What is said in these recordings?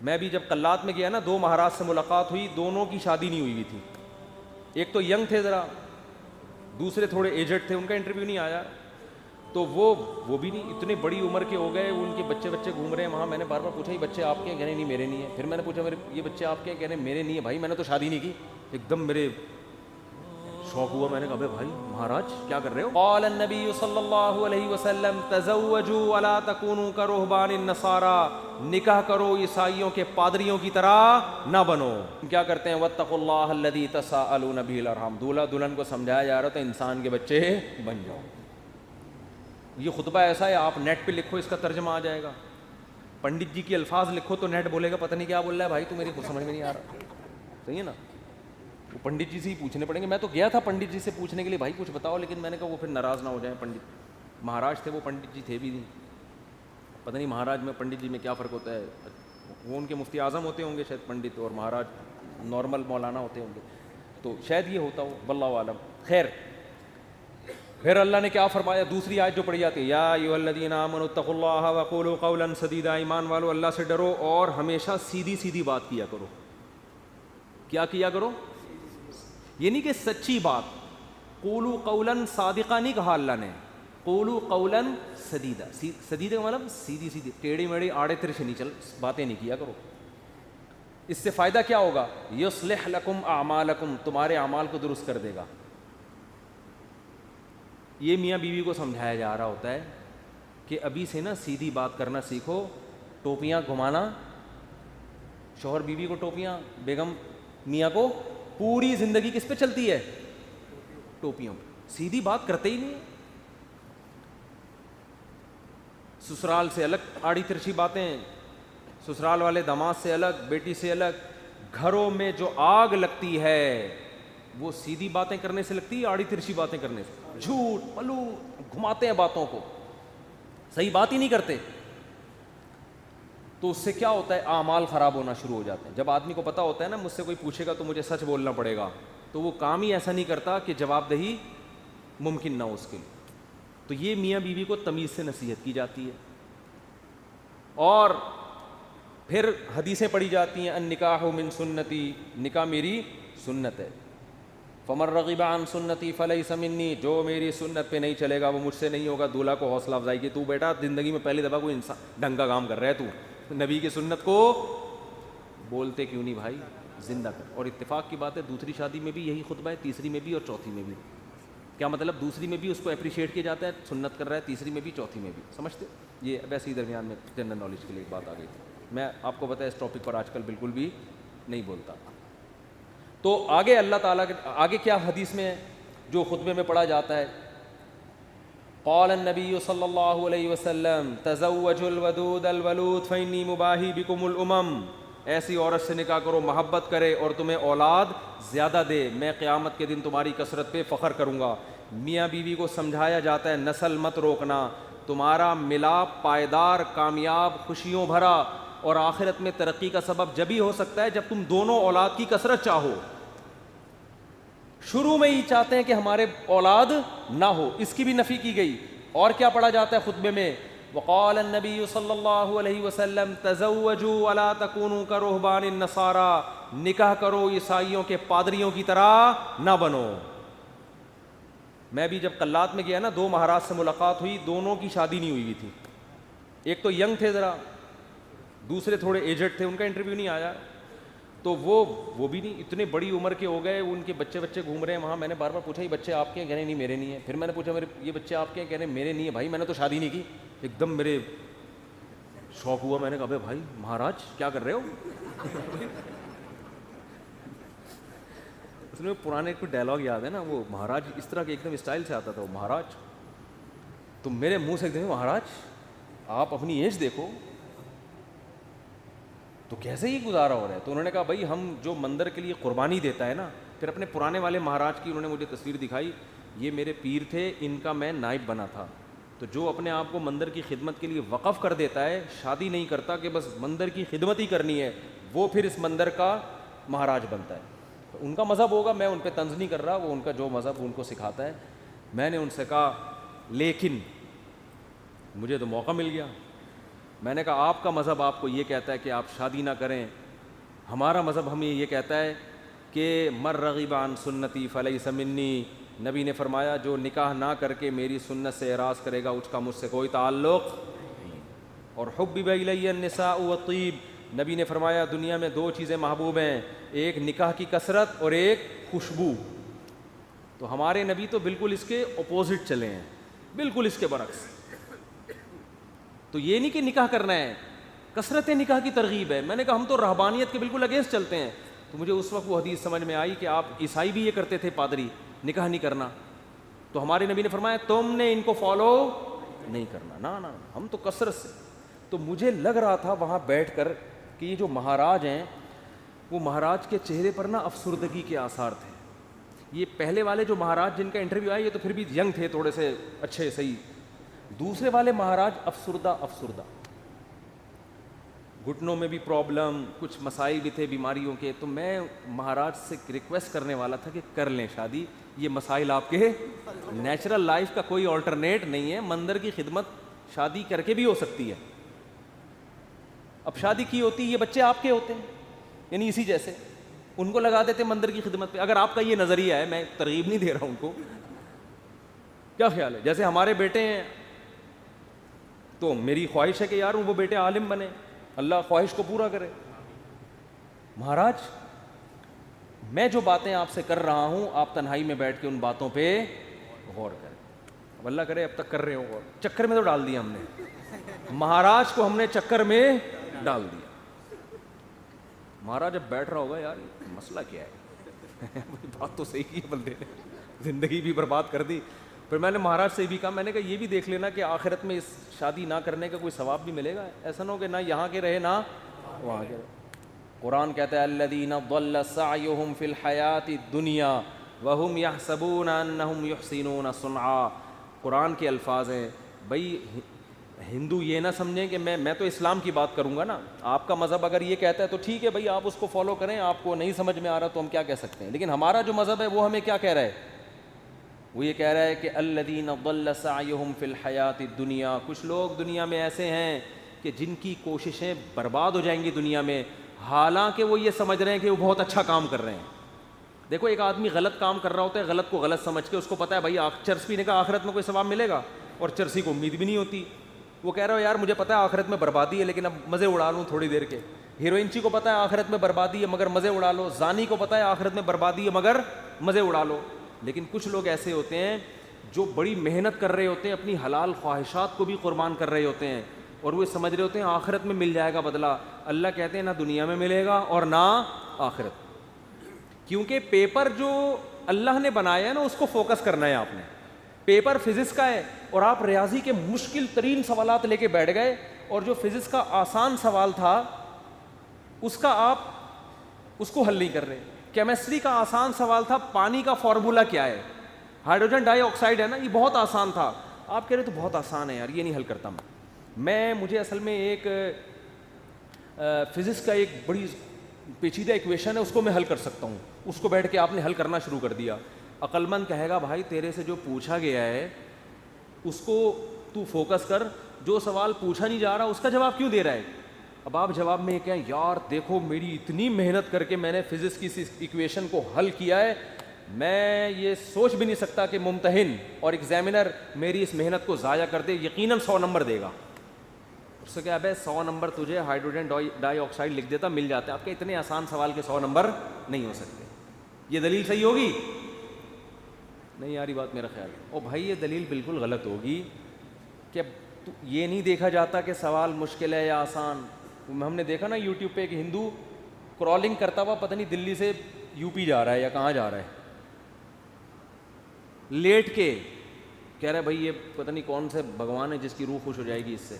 میں بھی جب قلات میں گیا نا، 2 مہاراج سے ملاقات ہوئی، دونوں کی شادی نہیں ہوئی تھی. ایک تو ینگ تھے ذرا، دوسرے تھوڑے ایجڈ تھے، ان کا انٹرویو نہیں آیا. تو وہ بھی نہیں، اتنے بڑی عمر کے ہو گئے، ان کے بچے گھوم رہے ہیں وہاں. میں نے بار بار پوچھا یہ بچے آپ کے ہیں؟ کہنے نہیں میرے نہیں ہیں. پھر میں نے پوچھا یہ بچے آپ کے ہیں؟ کہنے میرے نہیں ہیں. بھائی میں نے تو شادی نہیں کی. ایک دم میرے شوق ہوا. میں نے کہا بھائی مہاراج کیا کر رہے ہو؟ قال النبی صلی اللہ علیہ وسلم تزوجوا ولا تکونوا کرہبان النصارى، نکاح کرو عیسائیوں کے پادریوں کی طرح نہ بنو. کیا کرتے ہیں؟ واتقوا اللہ الذی تساءلون به الارحام. دولہا دلہن کو سمجھایا جا رہا تھا انسان کے بچے بن جاؤ. یہ خطبہ ایسا ہے، آپ نیٹ پہ لکھو اس کا ترجمہ آ جائے گا. پنڈت جی کی الفاظ لکھو تو نیٹ بولے گا پتہ نہیں کیا بول رہا ہے بھائی، تو میری کچھ سمجھ میں نہیں آ رہا. صحیح ہے نا؟ وہ پنڈت جی سے ہی پوچھنے پڑیں گے. میں تو گیا تھا پنڈت جی سے پوچھنے کے لیے بھائی کچھ بتاؤ، لیکن میں نے کہا وہ پھر ناراض نہ ہو جائیں. پنڈت مہاراج تھے وہ، پنڈت جی تھے بھی نہیں. پتہ نہیں مہاراج میں پنڈت جی میں کیا فرق ہوتا ہے. وہ ان کے مفتی اعظم ہوتے ہوں گے شاید پنڈت، اور مہاراج نارمل مولانا ہوتے ہوں گے، تو شاید یہ ہوتا ہو، واللہ عالم. خیر، پھر اللہ نے کیا فرمایا؟ دوسری آیت جو پڑھی جاتی ہے، یا ایھا الذین آمنوا اتقوا اللہ وقولوا قولا سدیدا. ایمان والو اللہ سے ڈرو اور ہمیشہ سیدھی سیدھی بات کیا کرو. کیا کیا کرو؟ یہ نہیں کہ سچی بات. قولوا قولا صادقا نہیں کہا اللہ نے، قولوا قولا سدیدا. سدیدا کا مطلب سیدھی سیدھی، ٹیڑھی میڑھی آڑے ترچھے نہیں چل باتیں نہیں کیا کرو. اس سے فائدہ کیا ہوگا؟ یصلح لکم اعمالکم، تمہارے اعمال کو درست کر دے گا. یہ میاں بیوی کو سمجھایا جا رہا ہوتا ہے کہ ابھی سے نا سیدھی بات کرنا سیکھو. ٹوپیاں گھمانا، شوہر بیوی کو ٹوپیاں، بیگم میاں کو، پوری زندگی کس پہ چلتی ہے؟ ٹوپیوں پہ. سیدھی بات کرتے ہی نہیں. سسرال سے الگ آڑی ترچھی باتیں، سسرال والے داماد سے الگ، بیٹی سے الگ. گھروں میں جو آگ لگتی ہے وہ سیدھی باتیں کرنے سے لگتی ہے، آڑی ترچھی باتیں کرنے سے. جھوٹ پلو گھماتے ہیں باتوں کو، صحیح بات ہی نہیں کرتے. تو اس سے کیا ہوتا ہے؟ اعمال خراب ہونا شروع ہو جاتے ہیں. جب آدمی کو پتہ ہوتا ہے نا مجھ سے کوئی پوچھے گا تو مجھے سچ بولنا پڑے گا، تو وہ کام ہی ایسا نہیں کرتا کہ جواب دہی ممکن نہ ہو اس کے لیے. تو یہ میاں بیوی کو تمیز سے نصیحت کی جاتی ہے. اور پھر حدیثیں پڑھی جاتی ہیں، النکاح من سنتی، نکاح میری سنت ہے. فمن رغب عن سنتی فلیس منی، جو میری سنت پہ نہیں چلے گا وہ مجھ سے نہیں ہوگا. دولہا کو حوصلہ افزائی کی، تو بیٹا زندگی میں پہلی دفعہ کوئی انسان ڈھنگ کا کام کر رہا ہے، تو نبی کی سنت کو بولتے کیوں نہیں بھائی، زندہ کر. اور اتفاق کی بات ہے دوسری شادی میں بھی یہی خطبہ ہے، تیسری میں بھی اور چوتھی میں بھی. کیا مطلب؟ دوسری میں بھی اس کو اپریشیٹ کیا جاتا ہے، سنت کر رہا ہے، تیسری میں بھی چوتھی میں بھی. سمجھتے؟ یہ ویسے ہی درمیان میں جنرل نالج کے لیے ایک بات آ گئی تھی. میں آپ کو پتہ ہے اس ٹاپک پر آج کل بالکل بھی نہیں بولتا. تو آگے اللہ تعالیٰ کے آگے کیا حدیث میں جو خطبے میں پڑھا جاتا ہے؟ قال النبی صلی اللہ علیہ وسلم تزوجوا الودود الولود فإنی مباہی بکم الامم. ایسی عورت سے نکاح کرو محبت کرے اور تمہیں اولاد زیادہ دے، میں قیامت کے دن تمہاری کثرت پہ فخر کروں گا. میاں بیوی کو سمجھایا جاتا ہے نسل مت روکنا، تمہارا ملاپ پائیدار، کامیاب، خوشیوں بھرا اور آخرت میں ترقی کا سبب جبھی ہو سکتا ہے جب تم دونوں اولاد کی کثرت چاہو. شروع میں ہی چاہتے ہیں کہ ہمارے اولاد نہ ہو، اس کی بھی نفی کی گئی. اور کیا پڑھا جاتا ہے خطبے میں؟ وقال النبی صلی اللہ علیہ وسلم تزوجوا ولا تکونوا کرہبان النصارى، نکاح کرو عیسائیوں کے پادریوں کی طرح نہ بنو. میں بھی جب قلات میں گیا نا، 2 مہاراج سے ملاقات ہوئی، دونوں کی شادی نہیں ہوئی تھی. ایک تو ینگ تھے ذرا، دوسرے تھوڑے ایجڈ تھے، ان کا انٹرویو نہیں آیا. تو وہ بھی نہیں، اتنے بڑی عمر کے ہو گئے، ان کے بچے گھوم رہے ہیں وہاں. میں نے بار بار پوچھا یہ بچے آپ کے ہیں؟ کہنے نہیں میرے نہیں ہیں. پھر میں نے پوچھا یہ بچے آپ کے ہیں؟ کہنے میرے نہیں ہیں. بھائی میں نے تو شادی نہیں کی. ایک دم میرے شوق ہوا. میں نے کہا بھائی مہاراج کیا کر رہے ہو؟ اس میں پرانے کوئی ڈائلاگ یاد ہے نا، وہ مہاراج اس طرح کے ایک دم اسٹائل سے آتا تھا، وہ مہاراج. تو میرے منہ سے ایک دم مہاراج آپ اپنی ایج دیکھو تو کیسے ہی گزارا ہو رہا ہے. تو انہوں نے کہا بھائی ہم جو مندر کے لیے قربانی دیتا ہے نا، پھر اپنے پرانے والے مہاراج کی انہوں نے مجھے تصویر دکھائی، یہ میرے پیر تھے، ان کا میں نائب بنا تھا. تو جو اپنے آپ کو مندر کی خدمت کے لیے وقف کر دیتا ہے، شادی نہیں کرتا کہ بس مندر کی خدمت ہی کرنی ہے، وہ پھر اس مندر کا مہاراج بنتا ہے. تو ان کا مذہب ہوگا، میں ان پہ طنز نہیں کر رہا، وہ ان کا جو مذہب ان کو سکھاتا ہے. میں نے ان سے کہا لیکن مجھے تو موقع مل گیا. میں نے کہا آپ کا مذہب آپ کو یہ کہتا ہے کہ آپ شادی نہ کریں, ہمارا مذہب ہمیں یہ کہتا ہے کہ مر رغب عن سنتی فلیس منی. نبی نے فرمایا جو نکاح نہ کر کے میری سنت سے اعراض کرے گا اس کا مجھ سے کوئی تعلق نہیں. اور حبب الی النساء والطیب, نبی نے فرمایا دنیا میں دو چیزیں محبوب ہیں, ایک نکاح کی کثرت اور ایک خوشبو. تو ہمارے نبی تو بالکل اس کے اپوزٹ چلے ہیں, بالکل اس کے برعکس. تو یہ نہیں کہ نکاح کرنا ہے, کثرت نکاح کی ترغیب ہے. میں نے کہا ہم تو رہبانیت کے بالکل اگینسٹ چلتے ہیں. تو مجھے اس وقت وہ حدیث سمجھ میں آئی کہ آپ عیسائی بھی یہ کرتے تھے, پادری, نکاح نہیں کرنا. تو ہمارے نبی نے فرمایا تم نے ان کو فالو نہیں کرنا, نا نا, ہم تو کثرت سے. تو مجھے لگ رہا تھا وہاں بیٹھ کر کہ یہ جو مہاراج ہیں وہ مہاراج کے چہرے پر نا افسردگی کے آثار تھے. یہ پہلے والے جو مہاراج جن کا انٹرویو آیا یہ تو پھر بھی ینگ تھے, تھوڑے سے اچھے صحیح. دوسرے والے مہاراج افسردہ, گھٹنوں میں بھی پرابلم, کچھ مسائل بھی تھے بیماریوں کے. تو میں مہاراج سے ریکویسٹ کرنے والا تھا کہ کر لیں شادی, یہ مسائل آپ کے نیچرل لائف کا کوئی آلٹرنیٹ نہیں ہے. مندر کی خدمت شادی کر کے بھی ہو سکتی ہے. اب شادی کی ہوتی, یہ بچے آپ کے ہوتے ہیں, یعنی اسی جیسے ان کو لگا دیتے مندر کی خدمت پہ. اگر آپ کا یہ نظریہ ہے, میں ترغیب نہیں دے رہا ہوں ان کو, کیا خیال ہے؟ جیسے ہمارے بیٹے ہیں تو میری خواہش ہے کہ یار وہ بیٹے عالم بنے, اللہ خواہش کو پورا کرے. مہاراج میں جو باتیں آپ سے کر رہا ہوں آپ تنہائی میں بیٹھ کے ان باتوں پہ غور کریں. اب اللہ کرے اب تک کر رہے ہو غور. چکر میں تو ڈال دیا ہم نے, مہاراج کو ہم نے چکر میں ڈال دیا. مہاراج اب بیٹھ رہا ہوگا یار مسئلہ کیا ہے, بات تو صحیح کی ہے بندے نے, زندگی بھی برباد کر دی. پھر میں نے مہاراج سے بھی کہا, میں نے کہا یہ بھی دیکھ لینا کہ آخرت میں اس شادی نہ کرنے کا کوئی ثواب بھی ملے گا. ایسا نہ ہو کہ نہ یہاں کے رہے نہ وہاں کے رہے. قرآن کہتا ہے الذین ضل سعیہم فی الحیاۃ الدنیا وہم یحسبون انہم یحسنون صنعا. قرآن کے الفاظ ہیں. بھائی ہندو یہ نہ سمجھیں کہ میں تو اسلام کی بات کروں گا نا, آپ کا مذہب اگر یہ کہتا ہے تو ٹھیک ہے بھائی آپ اس کو فالو کریں, آپ کو نہیں سمجھ میں آ رہا تو ہم کیا کہہ سکتے ہیں. لیکن ہمارا جو مذہب ہے وہ ہمیں کیا کہہ رہا ہے, وہ یہ کہہ رہا ہے کہ الذین ضل سعیہم فی الحیاۃ الدنیا. کچھ لوگ دنیا میں ایسے ہیں کہ جن کی کوششیں برباد ہو جائیں گی دنیا میں, حالانکہ وہ یہ سمجھ رہے ہیں کہ وہ بہت اچھا کام کر رہے ہیں. دیکھو ایک آدمی غلط کام کر رہا ہوتا ہے, غلط کو غلط سمجھ کے, اس کو پتہ ہے بھائی چرس پینے کا آخرت میں کوئی ثواب ملے گا, اور چرسی کو امید بھی نہیں ہوتی. وہ کہہ رہا ہو یار مجھے پتہ ہے آخرت میں بربادی ہے لیکن اب مزے اڑا لوں تھوڑی دیر کے. ہیروئنچی کو پتہ ہے آخرت میں بربادی ہے مگر مزے اڑا لو. زانی کو پتہ ہے آخرت میں بربادی ہے مگر مزے اڑا لو. لیکن کچھ لوگ ایسے ہوتے ہیں جو بڑی محنت کر رہے ہوتے ہیں, اپنی حلال خواہشات کو بھی قربان کر رہے ہوتے ہیں, اور وہ سمجھ رہے ہوتے ہیں آخرت میں مل جائے گا بدلہ. اللہ کہتے ہیں نہ دنیا میں ملے گا اور نہ آخرت. کیونکہ پیپر جو اللہ نے بنایا ہے نا اس کو فوکس کرنا ہے آپ نے. پیپر فزکس کا ہے اور آپ ریاضی کے مشکل ترین سوالات لے کے بیٹھ گئے, اور جو فزکس کا آسان سوال تھا اس کا آپ اس کو حل نہیں کر رہے. کیمسٹری کا آسان سوال تھا پانی کا فارمولا کیا ہے, ہائیڈروجن ڈائی آکسائڈ ہے نا, یہ بہت آسان تھا. آپ کہہ رہے تو بہت آسان ہے یار, یہ نہیں حل کرتا میں. مجھے اصل میں ایک فزکس کا ایک بڑی پیچیدہ ایکویشن ہے, اس کو میں حل کر سکتا ہوں. اس کو بیٹھ کے آپ نے حل کرنا شروع کر دیا. عقل مند کہے گا بھائی تیرے سے جو پوچھا گیا ہے اس کو تو فوکس کر, جو سوال پوچھا نہیں جا رہا اس کا جواب کیوں دے رہا ہے. اب آپ جواب میں یہ کہیں یار دیکھو میری اتنی محنت کر کے میں نے فزکس کی اس ایکویشن کو حل کیا ہے, میں یہ سوچ بھی نہیں سکتا کہ ممتحن اور ایگزامینر میری اس محنت کو ضائع کر دے, یقیناً 100 نمبر دے گا. اس سے کیا ہے 100 نمبر تجھے ہائیڈروجن ڈائی آکسائڈ لکھ دیتا مل جاتا ہے. آپ کے اتنے آسان سوال کے 100 نمبر نہیں ہو سکتے. یہ دلیل صحیح ہوگی نہیں یاری بات میرا خیال ہے. او بھائی یہ دلیل بالکل غلط ہوگی کہ یہ نہیں دیکھا جاتا کہ سوال مشکل ہے یا آسان. ہم نے دیکھا نا یوٹیوب پہ ایک ہندو کرالنگ کرتا ہوا پتہ نہیں دلی سے یو پی جا رہا ہے یا کہاں جا رہا ہے, لیٹ کے کہہ رہا ہے بھائی یہ پتہ نہیں کون سے بھگوان ہے جس کی روح خوش ہو جائے گی اس سے.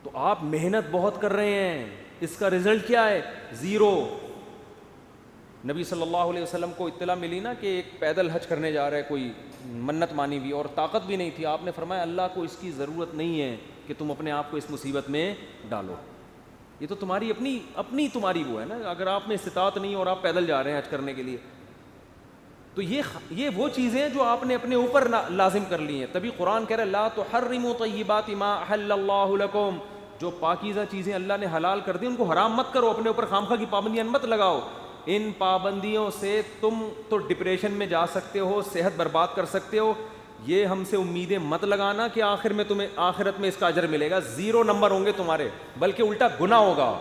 تو آپ محنت بہت کر رہے ہیں, اس کا رزلٹ کیا ہے؟ 0. نبی صلی اللہ علیہ وسلم کو اطلاع ملی نا کہ ایک پیدل حج کرنے جا رہا ہے کوئی, منت مانی بھی اور طاقت بھی نہیں تھی. آپ نے فرمایا اللہ کو اس کی ضرورت نہیں ہے کہ تم اپنے آپ کو اس مصیبت میں ڈالو, یہ تو تمہاری اپنی تمہاری وہ ہے نا. اگر آپ میں استطاعت نہیں اور آپ پیدل جا رہے ہیں حج کرنے کے لیے تو یہ وہ چیزیں جو آپ نے اپنے اوپر لازم کر لی ہیں. تبھی قرآن کہہ رہا ہے لا تحرموا طیبات ما احل اللہ لکم, جو پاکیزہ چیزیں اللہ نے حلال کر دی ان کو حرام مت کرو, اپنے اوپر خامخواہ کی پابندیاں مت لگاؤ. ان پابندیوں سے تم تو ڈپریشن میں جا سکتے ہو, صحت برباد کر سکتے ہو. یہ ہم سے امیدیں مت لگانا کہ آخر میں تمہیں آخرت میں اس کا اجر ملے گا. 0 نمبر ہوں گے تمہارے, بلکہ الٹا گناہ ہوگا.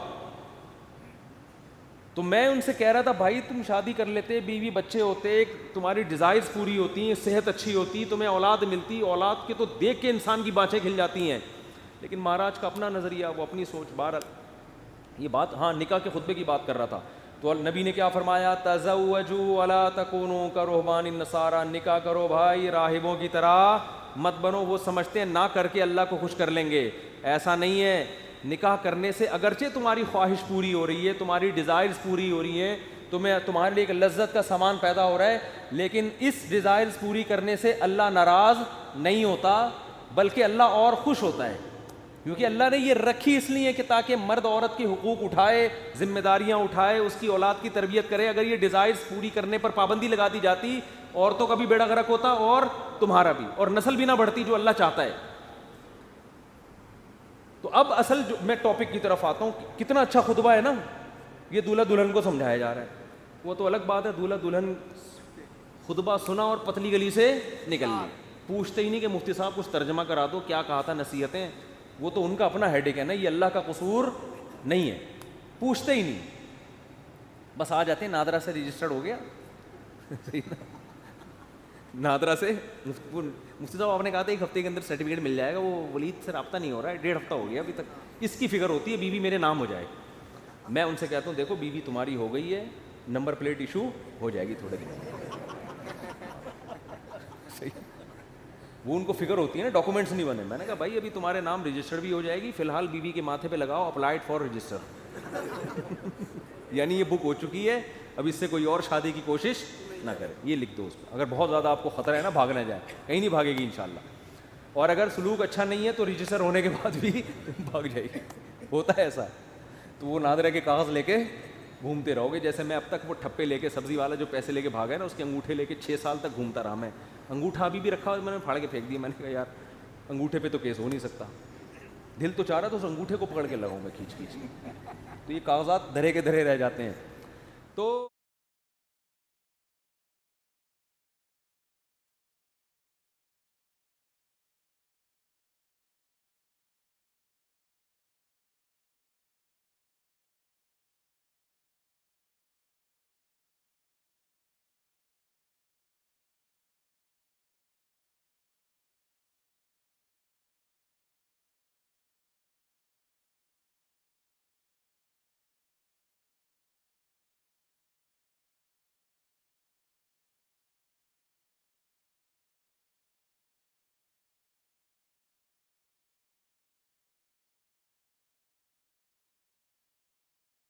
تو میں ان سے کہہ رہا تھا بھائی تم شادی کر لیتے, بیوی بچے ہوتے, تمہاری ڈیزائرز پوری ہوتی ہیں, صحت اچھی ہوتی, تمہیں اولاد ملتی, اولاد کے تو دیکھ کے انسان کی بانچیں کھل جاتی ہیں. لیکن مہاراج کا اپنا نظریہ, وہ اپنی سوچ. بہرحال یہ بات, ہاں نکاح کے خطبے کی بات کر رہا تھا. تو نبی نے کیا فرمایا, تزوجوا ولا تکونوا کرہبان النصارى, نکاح کرو بھائی راہبوں کی طرح مت بنو. وہ سمجھتے ہیں نہ کر کے اللہ کو خوش کر لیں گے, ایسا نہیں ہے. نکاح کرنے سے اگرچہ تمہاری خواہش پوری ہو رہی ہے, تمہاری ڈیزائرز پوری ہو رہی ہیں, تمہارے لیے ایک لذت کا سامان پیدا ہو رہا ہے, لیکن اس ڈیزائرز پوری کرنے سے اللہ ناراض نہیں ہوتا, بلکہ اللہ اور خوش ہوتا ہے. کیونکہ اللہ نے یہ رکھی اس لیے کہ تاکہ مرد عورت کے حقوق اٹھائے, ذمہ داریاں اٹھائے, اس کی اولاد کی تربیت کرے. اگر یہ ڈیزائرز پوری کرنے پر پابندی لگا دی جاتی, عورتوں کا بھی بیڑا غرق ہوتا اور تمہارا بھی, اور نسل بھی نہ بڑھتی جو اللہ چاہتا ہے. تو اب اصل جو میں ٹاپک کی طرف آتا ہوں, کتنا اچھا خطبہ ہے نا, یہ دولہا دلہن کو سمجھایا جا رہا ہے. وہ تو الگ بات ہے, دولہا دلہن خطبہ سنا اور پتلی گلی سے نکل لی, پوچھتے ہی نہیں کہ مفتی صاحب کچھ ترجمہ کرا دو, کیا کہا تھا, نصیحتیں. وہ تو ان کا اپنا ہیڈک ہے نا, یہ اللہ کا قصور نہیں ہے, پوچھتے ہی نہیں, بس آ جاتے ہیں نادرا سے رجسٹرڈ ہو گیا. نادرا سے مفتی صاحب آپ نے کہا تھا 1 ہفتے کے اندر سرٹیفکیٹ مل جائے گا, وہ ولید سے رابطہ نہیں ہو رہا ہے, 1.5 ہفتہ ہو گیا ابھی تک. اس کی فکر ہوتی ہے بیوی میرے نام ہو جائے. میں ان سے کہتا ہوں دیکھو بیوی تمہاری ہو گئی ہے, نمبر پلیٹ ایشو ہو جائے گی تھوڑے دن. وہ ان کو فکر ہوتی ہے نا, ڈاکومنٹس نہیں بنے. میں نے کہا بھائی ابھی تمہارے نام رجسٹر بھی ہو جائے گی, فی الحال بیوی کے ماتھے پہ لگاؤ اپلائڈ فار رجسٹر. یعنی یہ بک ہو چکی ہے, اب اس سے کوئی اور شادی کی کوشش نہ کرے, یہ لکھ دو اس پہ. اگر بہت زیادہ آپ کو خطرہ ہے نا, بھاگ نہ جائے, کہیں نہیں بھاگے گی انشاءاللہ. اور اگر سلوک اچھا نہیں ہے تو رجسٹر ہونے کے بعد بھی بھاگ جائے گی, ہوتا ہے ایسا. تو وہ نادرہ کے کاغذ لے کے گھومتے رہو گے. جیسے میں اب تک وہ ٹھپے لے کے, سبزی والا جو پیسے لے کے بھاگا ہے نا, اس کے انگوٹھے لے کے 6 سال تک گھومتا رہا میں. انگوٹھا ابھی بھی رکھا ہوا, میں نے پھاڑ کے پھینک دیا. میں نے کہا یار انگوٹھے پہ تو کیس ہو نہیں سکتا, دل تو چاہ رہا تو اس انگوٹھے کو پکڑ کے لگاؤں میں کھینچ کھینچ کے. تو یہ کاغذات دھرے کے دھرے رہ جاتے ہیں. تو